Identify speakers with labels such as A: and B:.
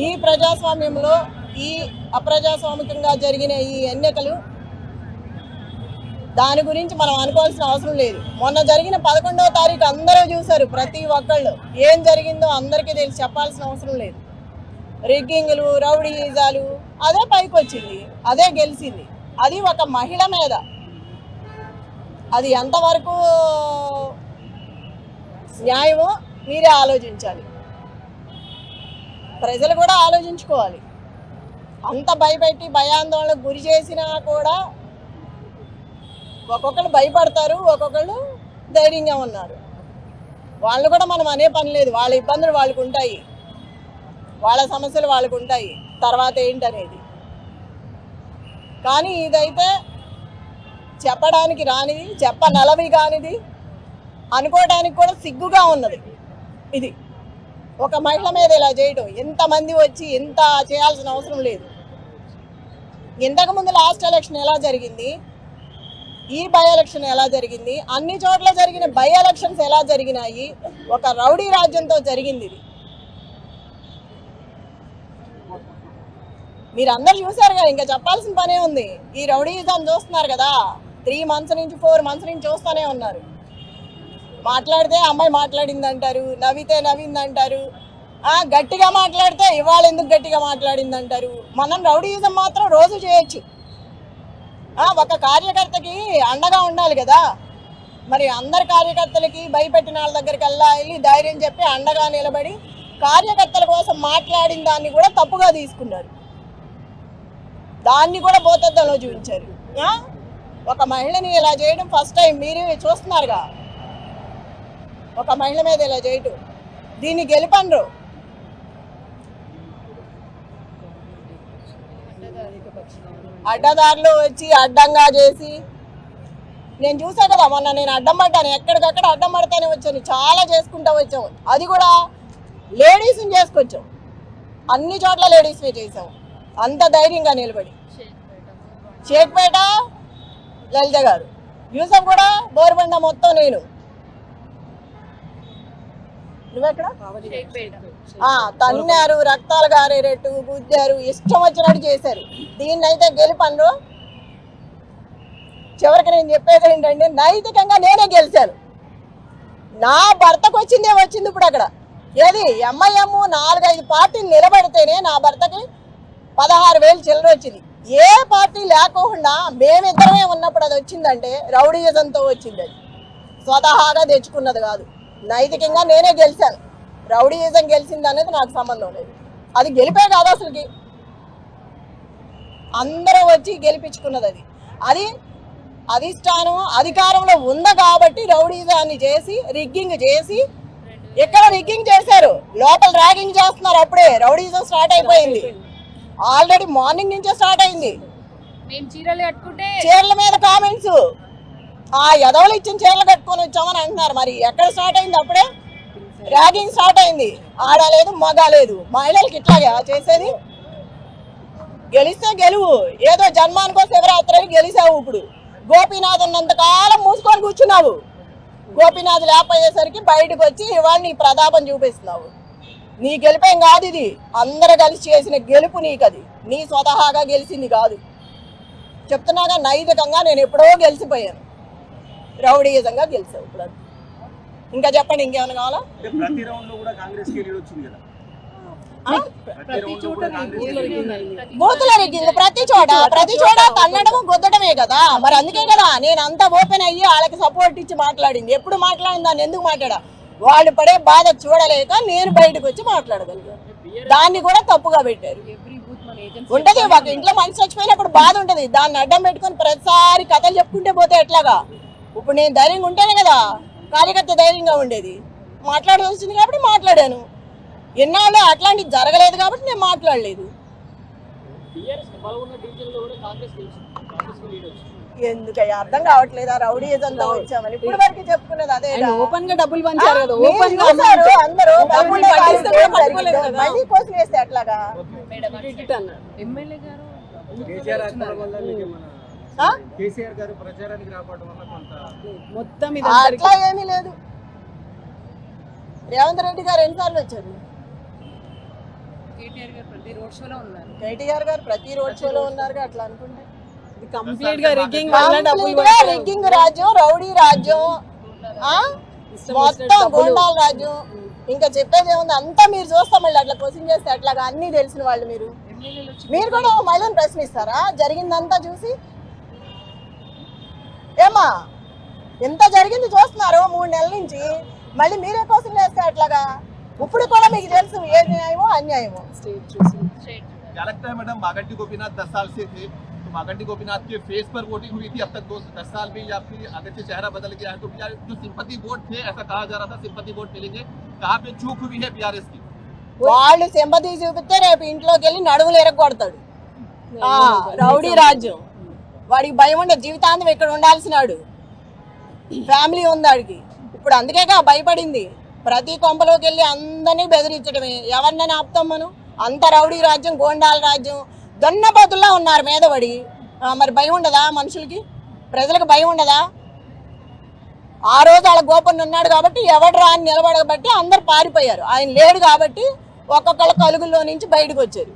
A: ఈ ప్రజాస్వామ్యంలో ఈ అప్రజాస్వామికంగా జరిగిన ఈ ఎన్నికలు దాని గురించి మనం అనుకోవాల్సిన అవసరం లేదు. మొన్న జరిగిన 11వ తారీఖు అందరూ చూశారు, ప్రతి ఒక్కళ్ళు ఏం జరిగిందో అందరికీ తెలిసి చెప్పాల్సిన అవసరం లేదు. రిగ్గింగ్లు, రౌడీజాలు అదే పైకి వచ్చింది, అదే గెలిచింది. అది ఒక మహిళ మీద. అది ఎంతవరకు న్యాయమో మీరే ఆలోచించాలి, ప్రజలు కూడా ఆలోచించుకోవాలి. అంత భయపెట్టి భయాందోళనకు గురి చేసినా కూడా ఒక్కొక్కరు భయపడతారు, ఒక్కొక్కళ్ళు ధైర్యంగా ఉన్నారు. వాళ్ళు కూడా మనం అనే పని లేదు, వాళ్ళ ఇబ్బందులు వాళ్ళకు ఉంటాయి, వాళ్ళ సమస్యలు వాళ్ళకు ఉంటాయి, తర్వాత ఏంటనేది. కానీ ఇదైతే చెప్పడానికి రానిది, చెప్పనలవి కానిది, అనుకోవడానికి కూడా సిగ్గుగా ఉన్నది. ఇది ఒక మహిళ మీద ఇలా చేయడం, ఎంతమంది వచ్చి ఇంత చేయాల్సిన అవసరం లేదు. ఇంతకుముందు లాస్ట్ ఎలక్షన్ ఎలా జరిగింది, ఈ బై ఎలక్షన్ ఎలా జరిగింది, అన్ని చోట్ల జరిగిన బై ఎలక్షన్స్ ఎలా జరిగినాయి, ఒక రౌడీ రాజ్యంతో జరిగింది ఇది. మీరు అందరు చూసారు కదా, ఇంకా చెప్పాల్సిన పనే ఉంది. ఈ రౌడీజం చూస్తున్నారు కదా, 3 months నుంచి 4 months నుంచి చూస్తూనే ఉన్నారు. మాట్లాడితే అమ్మాయి మాట్లాడింది అంటారు, నవ్వితే నవ్వింది అంటారు, గట్టిగా మాట్లాడితే ఇవాళ ఎందుకు గట్టిగా మాట్లాడింది అంటారు. మనం రౌడీజం మాత్రం రోజు చేయొచ్చు. ఒక కార్యకర్తకి అండగా ఉండాలి కదా. మరి అందరి కార్యకర్తలకి భయపెట్టిన వాళ్ళ దగ్గరికి వెళ్ళి ధైర్యం చెప్పి అండగా నిలబడి కార్యకర్తల కోసం మాట్లాడిన దాన్ని కూడా తప్పుగా తీసుకున్నారు, దాన్ని కూడా భూతద్దంలో చూపించారు. ఒక మహిళని ఇలా చేయడం ఫస్ట్ టైం మీరు చూస్తున్నారుగా, ఒక మహిళ మీద ఇలా చేయటం. దీన్ని గెలుపండ్రు. అడ్డదారులు వచ్చి అడ్డంగా చేసి, నేను చూసా కదా మొన్న, నేను అడ్డం పడ్డాను, ఎక్కడికక్కడ అడ్డం పడితేనే వచ్చాను, చాలా చేసుకుంటూ వచ్చాము. అది కూడా లేడీస్ని చేసుకొచ్చాం, అన్ని చోట్ల లేడీస్నే చేసాము, అంత ధైర్యంగా నిలబడి. షేక్పేట లలిత గారు, యూసఫ్ కూడా బోరుబండ మొత్తం నేను. నువ్వెక్కడ? తన్నారు, రక్తాలు గారేటట్టు గుద్దారు, ఇష్టం వచ్చినట్టు చేశారు. దీన్నైతే గెలుపన్ను. చివరికి నేను చెప్పేది ఏంటంటే, నైతికంగా నేనే గెలిచాను. నా భర్తకు వచ్చిందే వచ్చింది. ఇప్పుడు అక్కడ ఏది ఎంఐఎం 4-5 పార్టీలు నిలబడితేనే నా భర్తకి 16,000 చిల్లర వచ్చింది. ఏ పార్టీ లేకుండా మేమిద్దరమే ఉన్నప్పుడు అది వచ్చిందంటే రౌడీజంతో వచ్చింది. అది స్వతహాగా తెచ్చుకున్నది కాదు. నైతికంగా నేనే గెలిచాను. రౌడీజం గెలిచింది అనేది నాకు సంబంధం లేదు. అది గెలిపే కాదు, అసలుకి అందరూ వచ్చి గెలిపించుకున్నది. అది అధిష్టానం అధికారంలో ఉంది కాబట్టి రౌడీజాన్ని చేసి రిగ్గింగ్ చేసి, ఎక్కడ రిగ్గింగ్ చేశారు, లోపల ర్యాగింగ్ చేస్తున్నారు. అప్పుడే రౌడీజం స్టార్ట్ అయిపోయింది. ఆల్రెడీ మార్నింగ్ నుంచే స్టార్ట్ అయింది. చీరల మీద కామెంట్స్, ఎదవలు ఇచ్చిన చీరలు కట్టుకొని వచ్చామని అంటున్నారు. మరి ఎక్కడ స్టార్ట్ అయింది? అప్పుడే ర్యాగింగ్ స్టార్ట్ అయింది. ఆడలేదు, మగ లేదు. మహిళలకి ఇట్లాగా చేసేది. గెలిస్తే గెలువు, ఏదో జన్మానికో శివరాత్రి గెలిచావు. ఇప్పుడు గోపీనాథ్ ఉన్నంతకాలం మూసుకొని కూర్చున్నావు. గోపీనాథ్ లేకపోయేసరికి బయటకు వచ్చి ఇవాళ నీ ప్రతాపం చూపిస్తున్నావు. నీ గెలిపేం కాదు ఇది, అందరు కలిసి చేసిన గెలుపు నీకు. అది నీ స్వతహాగా గెలిచింది కాదు. చెప్తున్నాగా, నైతికంగా నేను ఎప్పుడో గెలిచిపోయాను, రౌడీజంగా గెలిచావు. ఇప్పుడు అది ఇంకా చెప్పండి, ఇంకేమైనా కావాలా? బూతుల రిగ్గింగ్ ప్రతి చోట తన్నడము గుద్దడమే కదా. మరి అందుకే కదా నేను అంతా ఓపెన్ అయ్యి వాళ్ళకి సపోర్ట్ ఇచ్చి మాట్లాడింది. ఎప్పుడు మాట్లాడింది, దాన్ని ఎందుకు మాట్లాడా? వాళ్ళు పడే బాధ చూడలేక నేను బయటకు వచ్చి మాట్లాడగలిగాను. దాన్ని కూడా తప్పుగా పెట్టారు. ఉంటది, ఒక ఇంట్లో మనిషి చచ్చిపోయినప్పుడు బాధ ఉంటది. దాన్ని అడ్డం పెట్టుకుని ప్రతిసారి కథలు చెప్పుకుంటే పోతే ఎట్లాగా? ఇప్పుడు నేను ధైర్యంగా ఉంటేనే కదా కార్యకర్త ధైర్యంగా ఉండేది. మాట్లాడవలసింది కాబట్టి మాట్లాడాను. ఎన్నాళ్ళు అట్లాంటివి జరగలేదు కాబట్టి నేను మాట్లాడలేదు. ఎందుకయ్యా అర్థం కావట్లేదా? రౌడీజంతో వచ్చామని ఇప్పుడు వరకు చెప్పుకున్నది అదే.
B: ఓపెన్ గా డబ్బులు పంచారు కదా,
A: అందరూ మళ్ళీ కోసం వేస్తే ఎట్లాగా? అట్లా ఏమీ లేదు. రేవంత్ రెడ్డి గారు ఎన్నిసార్లు వచ్చారు?
B: కేటీఆర్ గారు ప్రతి రోడ్ షోలో ఉన్నారు.
A: కేటీఆర్ గారు ప్రతి రోడ్ షోలో ఉన్నారు అట్లా అనుకుంటే
B: ఇది కంప్లీట్ గా రిగ్గింగ్ వల్ల డబ్బులు
A: కంప్లీట్ గా రిగ్గింగ్ రాజ్యం, రౌడీ రాజ్యం, మొత్తం గోండాల రాజ్యం. ఇంకా చెప్పేది ఏముంది, అంతా మీరు చూస్తాం. మళ్ళీ అట్లా క్వశ్చన్ చేస్తే అట్లాగా అన్ని తెలిసిన వాళ్ళు మీరు కూడా మహిళను ప్రశ్నిస్తారా జరిగిందంతా చూసి? ఏమా ఎంత జరిగింది చూస్తున్నారు 3 నెలల నుంచి, మళ్ళీ మీరే క్వశ్చన్ చేస్తే అట్లాగా? ఇప్పుడు కూడా మీకు తెలుసు ఏ న్యాయమో అన్యాయమో.
C: क्या लगता है मैडम, मागंटी गोपीनाथ 10 साल से थे, तो मागंटी गोपीनाथ के फेस पर वोटिंग हुई थी, अब तक 10 साल में या फिर अगर से चेहरा बदल गया है, तो जो सिंपैथी वोट थे ऐसा कहा जा रहा था सिंपैथी वोट मिलेंगे, कहाँ पे चूक हुई है बीआरएस की?
A: వాళ్ళు సింపతి చూపిస్తే రేపు ఇంట్లోకి వెళ్ళి నడువులు ఎరగొడతాడు. రౌడీ రాజ్యం. వాడికి భయం ఉండదు, జీవితాంతం ఇక్కడ ఉండాల్సినాడు, ఫ్యామిలీ ఉంది వాడికి. ఇప్పుడు అందుకేగా భయపడింది. ప్రతి కొంపలోకి వెళ్ళి అందరినీ బెదిరించడమే. ఎవరినైనా ఆపుతాం మనం? అంత రౌడీ రాజ్యం, గోండాల రాజ్యం, దొన్నపోతుల్లా ఉన్నారు మీద పడి. మరి భయం ఉండదా మనుషులకి? ప్రజలకు భయం ఉండదా? ఆ రోజు వాళ్ళ గోపన్న ఉన్నాడు కాబట్టి ఎవడు రా అని నిలబడబట్టి అందరు పారిపోయారు. ఆయన లేడు కాబట్టి ఒక్కొక్కళ్ళ కలుగుల్లో నుంచి బయటకు వచ్చారు.